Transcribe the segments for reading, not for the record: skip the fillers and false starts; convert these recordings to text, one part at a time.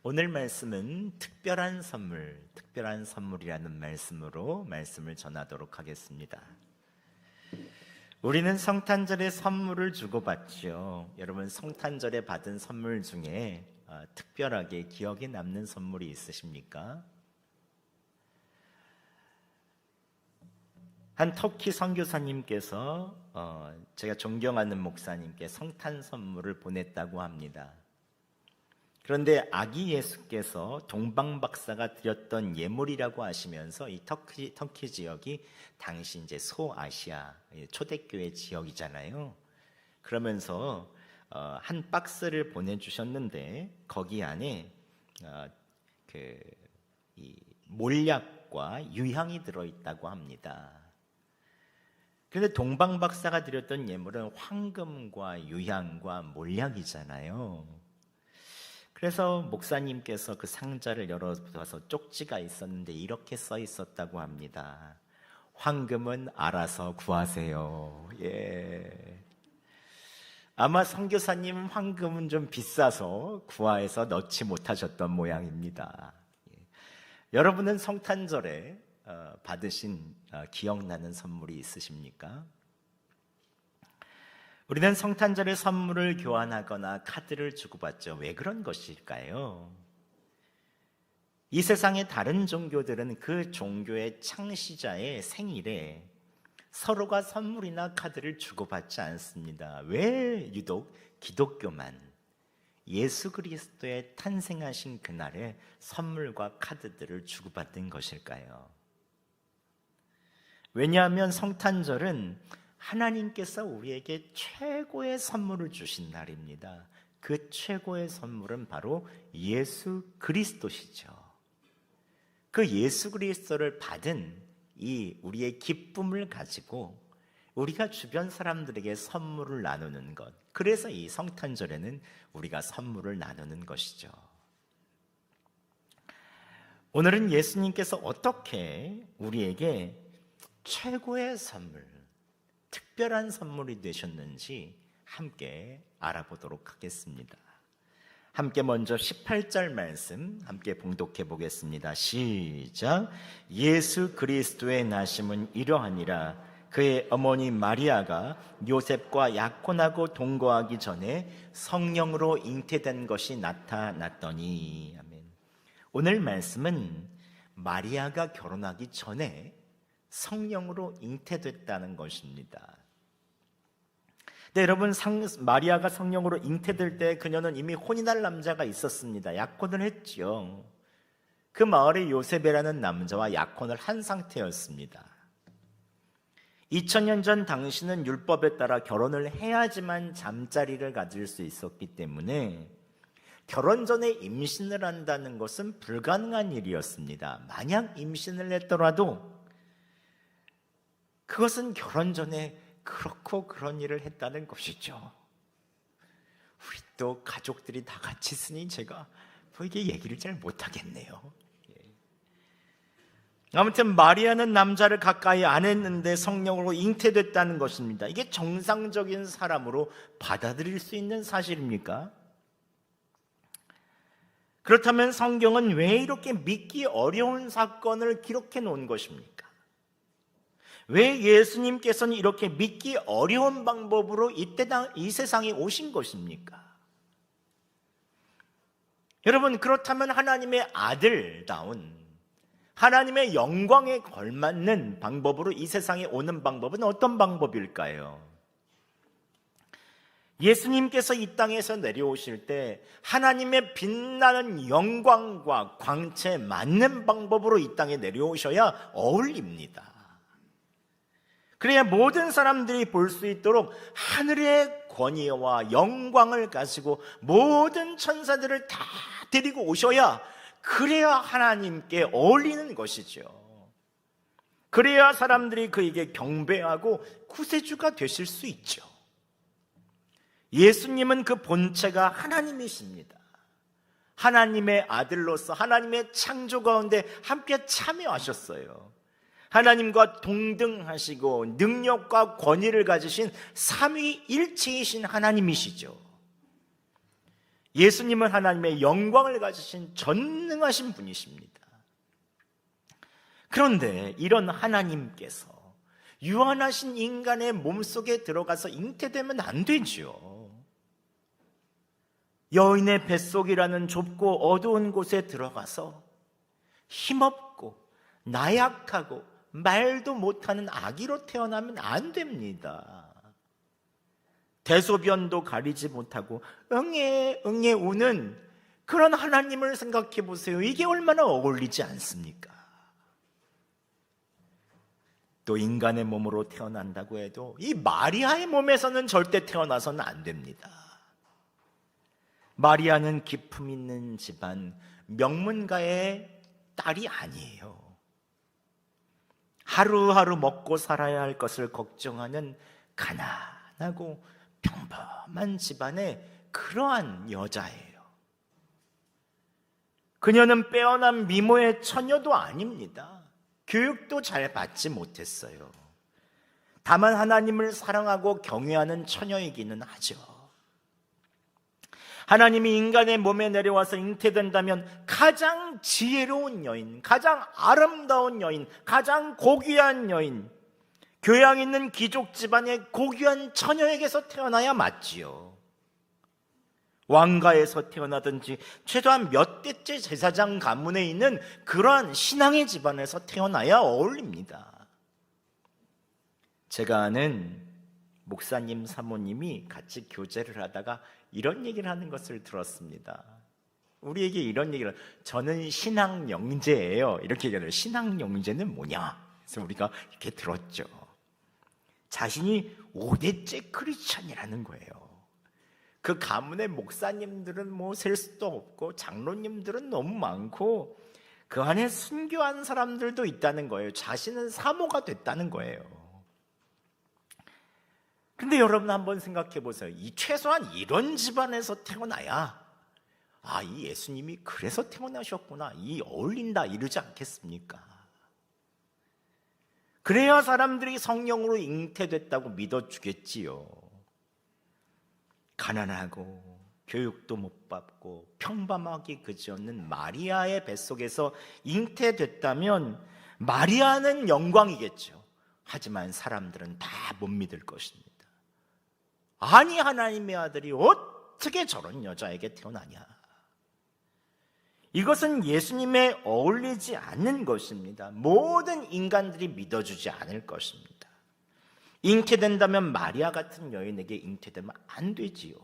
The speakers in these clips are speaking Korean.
오늘 말씀은 특별한 선물이라는 말씀으로 말씀을 전하도록 하겠습니다. 우리는 성탄절에 선물을 주고받죠. 여러분, 성탄절에 받은 선물 중에 특별하게 기억에 남는 선물이 있으십니까? 한 터키 선교사님께서 제가 존경하는 목사님께 성탄 선물을 보냈다고 합니다. 그런데 아기 예수께서 동방박사가 드렸던 예물이라고 하시면서 이 터키 지역이 당시 이제 소아시아 초대교회 지역이잖아요. 그러면서 한 박스를 보내주셨는데 거기 안에 이 몰약과 유향이 들어있다고 합니다. 그런데 동방박사가 드렸던 예물은 황금과 유향과 몰약이잖아요. 그래서 목사님께서 그 상자를 열어봐서 쪽지가 있었는데 이렇게 써 있었다고 합니다. 황금은 알아서 구하세요. 아마 선교사님 황금은 좀 비싸서 구하해서 넣지 못하셨던 모양입니다. 여러분은 성탄절에 받으신 기억나는 선물이 있으십니까? 우리는 성탄절에 선물을 교환하거나 카드를 주고받죠. 왜 그런 것일까요? 이 세상의 다른 종교들은 그 종교의 창시자의 생일에 서로가 선물이나 카드를 주고받지 않습니다. 왜 유독 기독교만 예수 그리스도의 탄생하신 그날에 선물과 카드들을 주고받는 것일까요? 왜냐하면 성탄절은 하나님께서 우리에게 최고의 선물을 주신 날입니다. 그 최고의 선물은 바로 예수 그리스도시죠. 그 예수 그리스도를 받은 이 우리의 기쁨을 가지고 우리가 주변 사람들에게 선물을 나누는 것, 그래서 이 성탄절에는 우리가 선물을 나누는 것이죠. 오늘은 예수님께서 어떻게 우리에게 최고의 선물, 특별한 선물이 되셨는지 함께 알아보도록 하겠습니다. 함께 먼저 18절 말씀 함께 봉독해 보겠습니다. 시작. 예수 그리스도의 나심은 이러하니라. 그의 어머니 마리아가 요셉과 약혼하고 동거하기 전에 성령으로 잉태된 것이 나타났더니. 아멘. 오늘 말씀은 마리아가 결혼하기 전에 성령으로 잉태됐다는 것입니다. 네, 여러분, 마리아가 성령으로 잉태될 때 그녀는 이미 혼인할 남자가 있었습니다. 약혼을 했죠. 그 마을의 요셉이라는 남자와 약혼을 한 상태였습니다. 2000년 전 당시는 율법에 따라 결혼을 해야지만 잠자리를 가질 수 있었기 때문에 결혼 전에 임신을 한다는 것은 불가능한 일이었습니다. 만약 임신을 했더라도 그것은 결혼 전에 그렇고 그런 일을 했다는 것이죠. 우리 또 가족들이 다 같이 있으니 제가 이게 얘기를 잘 못하겠네요. 아무튼 마리아는 남자를 가까이 안 했는데 성령으로 잉태됐다는 것입니다. 이게 정상적인 사람으로 받아들일 수 있는 사실입니까? 그렇다면 성경은 왜 이렇게 믿기 어려운 사건을 기록해 놓은 것입니까? 왜 예수님께서는 이렇게 믿기 어려운 방법으로 이 세상에 오신 것입니까? 여러분, 그렇다면 하나님의 아들다운 하나님의 영광에 걸맞는 방법으로 이 세상에 오는 방법은 어떤 방법일까요? 예수님께서 이 땅에서 내려오실 때 하나님의 빛나는 영광과 광채에 맞는 방법으로 이 땅에 내려오셔야 어울립니다. 그래야 모든 사람들이 볼 수 있도록 하늘의 권위와 영광을 가지고 모든 천사들을 다 데리고 오셔야, 그래야 하나님께 어울리는 것이죠. 그래야 사람들이 그에게 경배하고 구세주가 되실 수 있죠. 예수님은 그 본체가 하나님이십니다. 하나님의 아들로서 하나님의 창조 가운데 함께 참여하셨어요. 하나님과 동등하시고 능력과 권위를 가지신 삼위일체이신 하나님이시죠. 예수님은 하나님의 영광을 가지신 전능하신 분이십니다. 그런데 이런 하나님께서 유한하신 인간의 몸속에 들어가서 잉태되면 안 되죠. 여인의 뱃속이라는 좁고 어두운 곳에 들어가서 힘없고 나약하고 말도 못하는 아기로 태어나면 안 됩니다. 대소변도 가리지 못하고 응애 응애 우는 그런 하나님을 생각해 보세요. 이게 얼마나 어울리지 않습니까? 또 인간의 몸으로 태어난다고 해도 이 마리아의 몸에서는 절대 태어나서는 안 됩니다. 마리아는 기품 있는 집안 명문가의 딸이 아니에요. 하루하루 먹고 살아야 할 것을 걱정하는 가난하고 평범한 집안의 그러한 여자예요. 그녀는 빼어난 미모의 처녀도 아닙니다. 교육도 잘 받지 못했어요. 다만 하나님을 사랑하고 경외하는 처녀이기는 하죠. 하나님이 인간의 몸에 내려와서 잉태된다면 가장 지혜로운 여인, 가장 아름다운 여인, 가장 고귀한 여인, 교양 있는 귀족 집안의 고귀한 처녀에게서 태어나야 맞지요. 왕가에서 태어나든지 최소한 몇 대째 제사장 가문에 있는 그러한 신앙의 집안에서 태어나야 어울립니다. 제가 아는 목사님 사모님이 같이 교제를 하다가 이런 얘기를 하는 것을 들었습니다. 우리에게 이런 얘기를, 저는 신앙 영재예요, 이렇게 얘기해요. 신앙 영재는 뭐냐? 그래서 우리가 이렇게 들었죠. 자신이 5대째 크리스찬이라는 거예요. 그 가문의 목사님들은 뭐 셀 수도 없고 장로님들은 너무 많고 그 안에 순교한 사람들도 있다는 거예요. 자신은 사모가 됐다는 거예요. 근데 여러분 한번 생각해 보세요. 최소한 이런 집안에서 태어나야 이 예수님이 그래서 태어나셨구나, 이 어울린다 이러지 않겠습니까? 그래야 사람들이 성령으로 잉태됐다고 믿어주겠지요. 가난하고 교육도 못 받고 평범하게 그지없는 마리아의 뱃속에서 잉태됐다면 마리아는 영광이겠죠. 하지만 사람들은 다 못 믿을 것입니다. 아니, 하나님의 아들이 어떻게 저런 여자에게 태어나냐? 이것은 예수님에 어울리지 않는 것입니다. 모든 인간들이 믿어주지 않을 것입니다. 잉태된다면 마리아 같은 여인에게 잉태되면 안 되지요.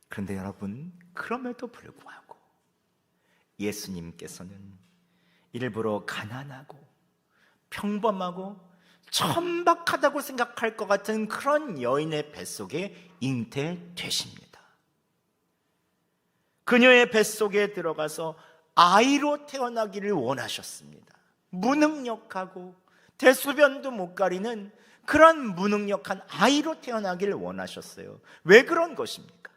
그런데 여러분, 그럼에도 불구하고 예수님께서는 일부러 가난하고 평범하고 천박하다고 생각할 것 같은 그런 여인의 뱃속에 잉태되십니다. 그녀의 뱃속에 들어가서 아이로 태어나기를 원하셨습니다. 무능력하고 대소변도 못 가리는 그런 무능력한 아이로 태어나기를 원하셨어요. 왜 그런 것입니까?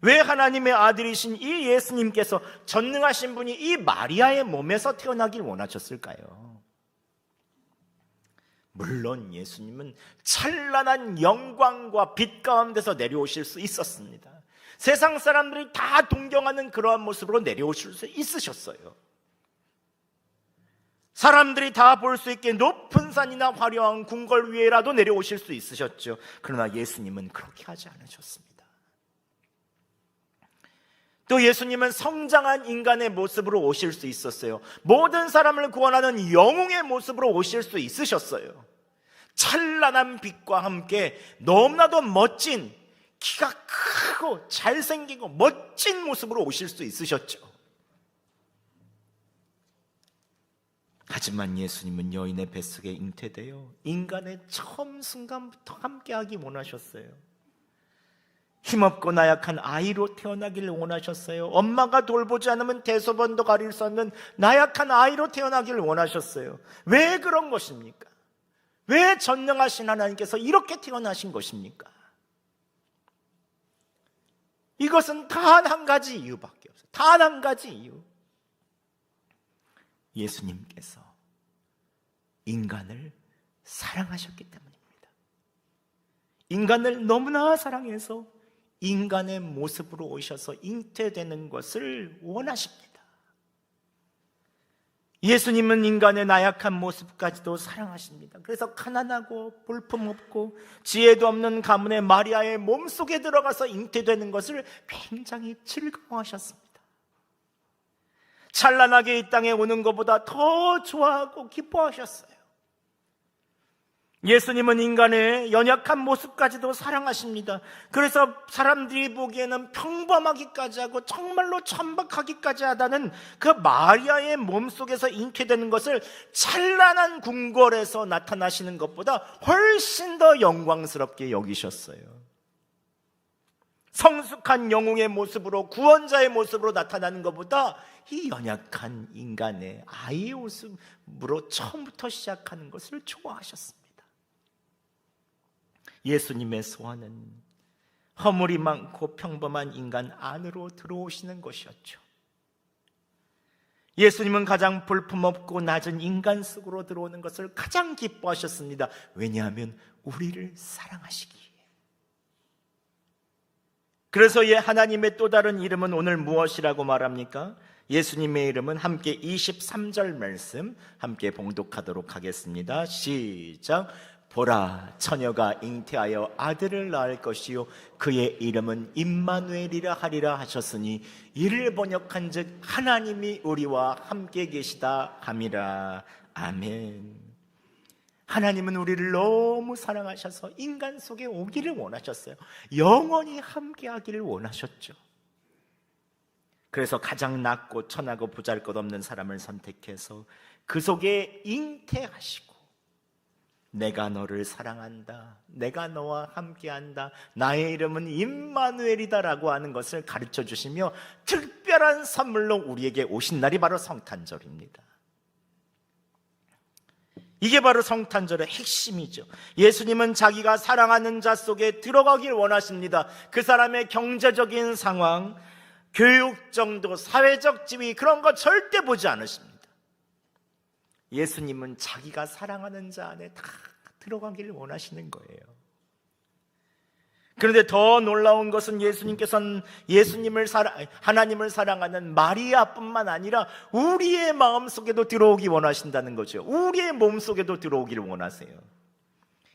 왜 하나님의 아들이신 이 예수님께서 전능하신 분이 이 마리아의 몸에서 태어나기를 원하셨을까요? 물론 예수님은 찬란한 영광과 빛 가운데서 내려오실 수 있었습니다. 세상 사람들이 다 동경하는 그러한 모습으로 내려오실 수 있으셨어요. 사람들이 다 볼 수 있게 높은 산이나 화려한 궁궐 위에라도 내려오실 수 있으셨죠. 그러나 예수님은 그렇게 하지 않으셨습니다. 또 예수님은 성장한 인간의 모습으로 오실 수 있었어요. 모든 사람을 구원하는 영웅의 모습으로 오실 수 있으셨어요. 찬란한 빛과 함께 너무나도 멋진, 키가 크고 잘생기고 멋진 모습으로 오실 수 있으셨죠. 하지만 예수님은 여인의 뱃속에 잉태되어 인간의 처음 순간부터 함께하기 원하셨어요. 힘없고 나약한 아이로 태어나기를 원하셨어요. 엄마가 돌보지 않으면 대소변도 가릴 수 없는 나약한 아이로 태어나기를 원하셨어요. 왜 그런 것입니까? 왜 전능하신 하나님께서 이렇게 태어나신 것입니까? 이것은 단 한 가지 이유밖에 없어요. 단 한 가지 이유. 예수님께서 인간을 사랑하셨기 때문입니다. 인간을 너무나 사랑해서 인간의 모습으로 오셔서 잉태되는 것을 원하십니다. 예수님은 인간의 나약한 모습까지도 사랑하십니다. 그래서 가난하고 볼품없고 지혜도 없는 가문의 마리아의 몸속에 들어가서 잉태되는 것을 굉장히 즐거워하셨습니다. 찬란하게 이 땅에 오는 것보다 더 좋아하고 기뻐하셨어요. 예수님은 인간의 연약한 모습까지도 사랑하십니다. 그래서 사람들이 보기에는 평범하기까지 하고 정말로 천박하기까지 하다는 그 마리아의 몸속에서 잉태되는 것을 찬란한 궁궐에서 나타나시는 것보다 훨씬 더 영광스럽게 여기셨어요. 성숙한 영웅의 모습으로, 구원자의 모습으로 나타나는 것보다 이 연약한 인간의 아이의 모습으로 처음부터 시작하는 것을 좋아하셨습니다. 예수님의 소원은 허물이 많고 평범한 인간 안으로 들어오시는 것이었죠. 예수님은 가장 볼품없고 낮은 인간 속으로 들어오는 것을 가장 기뻐하셨습니다. 왜냐하면 우리를 사랑하시기에. 그래서 하나님의 또 다른 이름은 오늘 무엇이라고 말합니까? 예수님의 이름은 함께 23절 말씀 함께 봉독하도록 하겠습니다. 시작. 보라, 처녀가 잉태하여 아들을 낳을 것이요 그의 이름은 임마누엘이라 하리라 하셨으니 이를 번역한 즉 하나님이 우리와 함께 계시다 함이라. 아멘. 하나님은 우리를 너무 사랑하셔서 인간 속에 오기를 원하셨어요. 영원히 함께하기를 원하셨죠. 그래서 가장 낮고 천하고 보잘것없는 사람을 선택해서 그 속에 잉태하시고 내가 너를 사랑한다, 내가 너와 함께한다, 나의 이름은 임마누엘이다 라고 하는 것을 가르쳐 주시며 특별한 선물로 우리에게 오신 날이 바로 성탄절입니다. 이게 바로 성탄절의 핵심이죠. 예수님은 자기가 사랑하는 자 속에 들어가길 원하십니다. 그 사람의 경제적인 상황, 교육 정도, 사회적 지위 그런 거 절대 보지 않으십니다. 예수님은 자기가 사랑하는 자 안에 다 들어가기를 원하시는 거예요. 그런데 더 놀라운 것은 예수님께서는 하나님을 사랑하는 마리아뿐만 아니라 우리의 마음속에도 들어오기 원하신다는 거죠. 우리의 몸속에도 들어오기를 원하세요.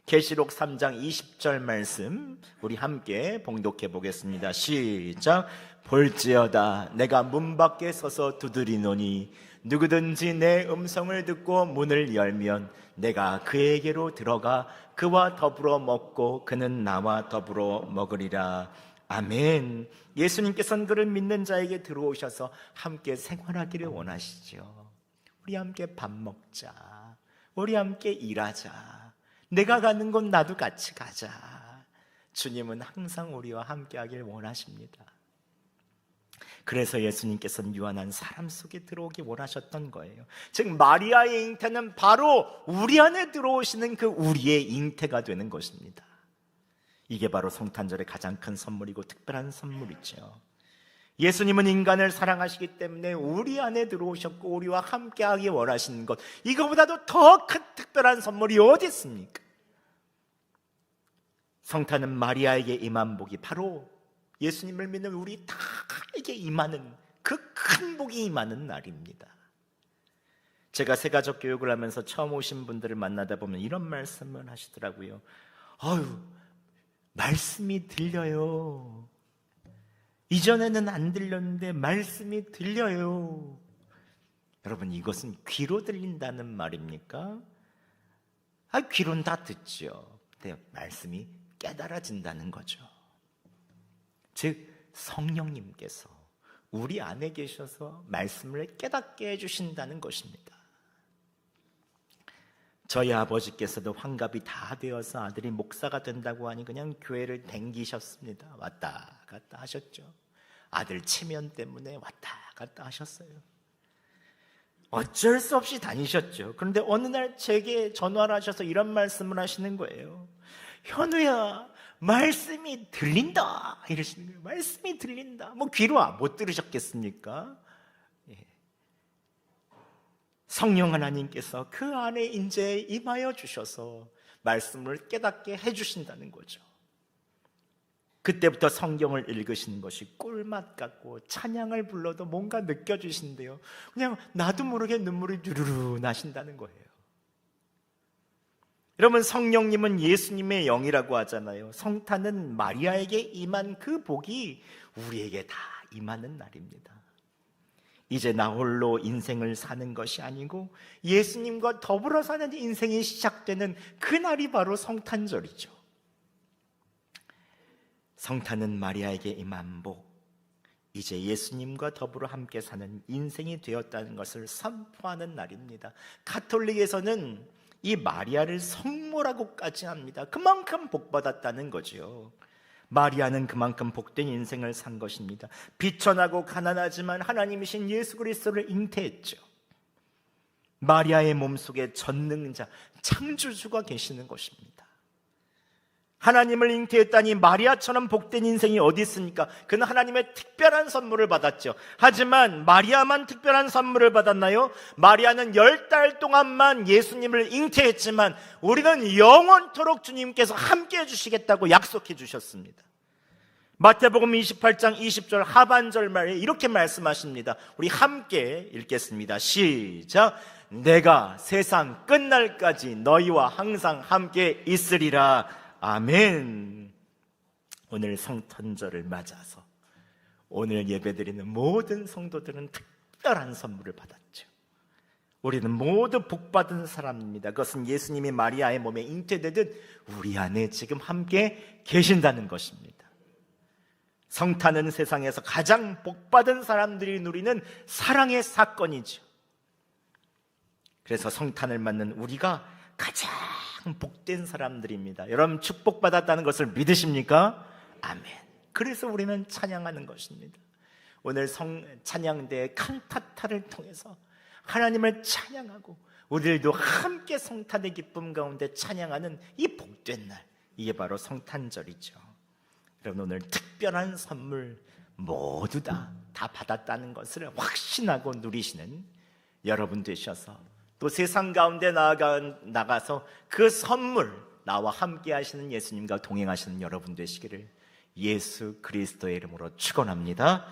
계시록 3장 20절 말씀 우리 함께 봉독해 보겠습니다. 시작. 볼지어다 내가 문 밖에 서서 두드리노니 누구든지 내 음성을 듣고 문을 열면 내가 그에게로 들어가 그와 더불어 먹고 그는 나와 더불어 먹으리라. 아멘. 예수님께서는 그를 믿는 자에게 들어오셔서 함께 생활하기를 원하시죠. 우리 함께 밥 먹자, 우리 함께 일하자, 내가 가는 곳 나도 같이 가자. 주님은 항상 우리와 함께 하길 원하십니다. 그래서 예수님께서는 유한한 사람 속에 들어오기 원하셨던 거예요. 즉 마리아의 잉태는 바로 우리 안에 들어오시는 그 우리의 잉태가 되는 것입니다. 이게 바로 성탄절의 가장 큰 선물이고 특별한 선물이죠. 예수님은 인간을 사랑하시기 때문에 우리 안에 들어오셨고 우리와 함께하기 원하시는 것, 이거보다도 더 큰 특별한 선물이 어디 있습니까? 성탄은 마리아에게 임한 복이 바로 예수님을 믿는 우리 다에게 임하는 그 큰 복이 임하는 날입니다. 제가 새가족 교육을 하면서 처음 오신 분들을 만나다 보면 이런 말씀을 하시더라고요. 말씀이 들려요. 이전에는 안 들렸는데 말씀이 들려요. 여러분, 이것은 귀로 들린다는 말입니까? 귀로는 다 듣죠. 근데 말씀이 깨달아진다는 거죠. 즉 성령님께서 우리 안에 계셔서 말씀을 깨닫게 해주신다는 것입니다. 저희 아버지께서도 환갑이 다 되어서 아들이 목사가 된다고 하니 그냥 교회를 댕기셨습니다. 왔다 갔다 하셨죠. 아들 체면 때문에 왔다 갔다 하셨어요. 어쩔 수 없이 다니셨죠. 그런데 어느 날 제게 전화를 하셔서 이런 말씀을 하시는 거예요. 현우야, 말씀이 들린다 이러시는 거예요. 말씀이 들린다. 귀로 못 들으셨겠습니까? 성령 하나님께서 그 안에 이제 임하여 주셔서 말씀을 깨닫게 해주신다는 거죠. 그때부터 성경을 읽으시는 것이 꿀맛 같고 찬양을 불러도 뭔가 느껴지신대요. 그냥 나도 모르게 눈물이 주르르 나신다는 거예요. 여러분, 성령님은 예수님의 영이라고 하잖아요. 성탄은 마리아에게 임한 그 복이 우리에게 다 임하는 날입니다. 이제 나 홀로 인생을 사는 것이 아니고 예수님과 더불어 사는 인생이 시작되는 그날이 바로 성탄절이죠. 성탄은 마리아에게 임한 복, 이제 예수님과 더불어 함께 사는 인생이 되었다는 것을 선포하는 날입니다. 가톨릭에서는 이 마리아를 성모라고까지 합니다. 그만큼 복받았다는 거죠. 마리아는 그만큼 복된 인생을 산 것입니다. 비천하고 가난하지만 하나님이신 예수 그리스도를 잉태했죠. 마리아의 몸속에 전능자, 창조주가 계시는 것입니다. 하나님을 잉태했다니 마리아처럼 복된 인생이 어디 있습니까? 그는 하나님의 특별한 선물을 받았죠. 하지만 마리아만 특별한 선물을 받았나요? 마리아는 10달 동안만 예수님을 잉태했지만 우리는 영원토록 주님께서 함께 해주시겠다고 약속해 주셨습니다. 마태복음 28장 20절 하반절 말에 이렇게 말씀하십니다. 우리 함께 읽겠습니다. 시작. 내가 세상 끝날까지 너희와 항상 함께 있으리라. 아멘. 오늘 성탄절을 맞아서 오늘 예배드리는 모든 성도들은 특별한 선물을 받았죠. 우리는 모두 복받은 사람입니다. 그것은 예수님이 마리아의 몸에 잉태되듯 우리 안에 지금 함께 계신다는 것입니다. 성탄은 세상에서 가장 복받은 사람들이 누리는 사랑의 사건이죠. 그래서 성탄을 맞는 우리가 가장 복된 사람들입니다. 여러분, 축복받았다는 것을 믿으십니까? 아멘. 그래서 우리는 찬양하는 것입니다. 오늘 찬양대의 칸타타를 통해서 하나님을 찬양하고 우리들도 함께 성탄의 기쁨 가운데 찬양하는 이 복된 날, 이게 바로 성탄절이죠. 여러분, 오늘 특별한 선물 모두 다 받았다는 것을 확신하고 누리시는 여러분 되셔서 또 세상 가운데 나가서 그 선물, 나와 함께 하시는 예수님과 동행하시는 여러분 되시기를 예수 그리스도의 이름으로 축원합니다.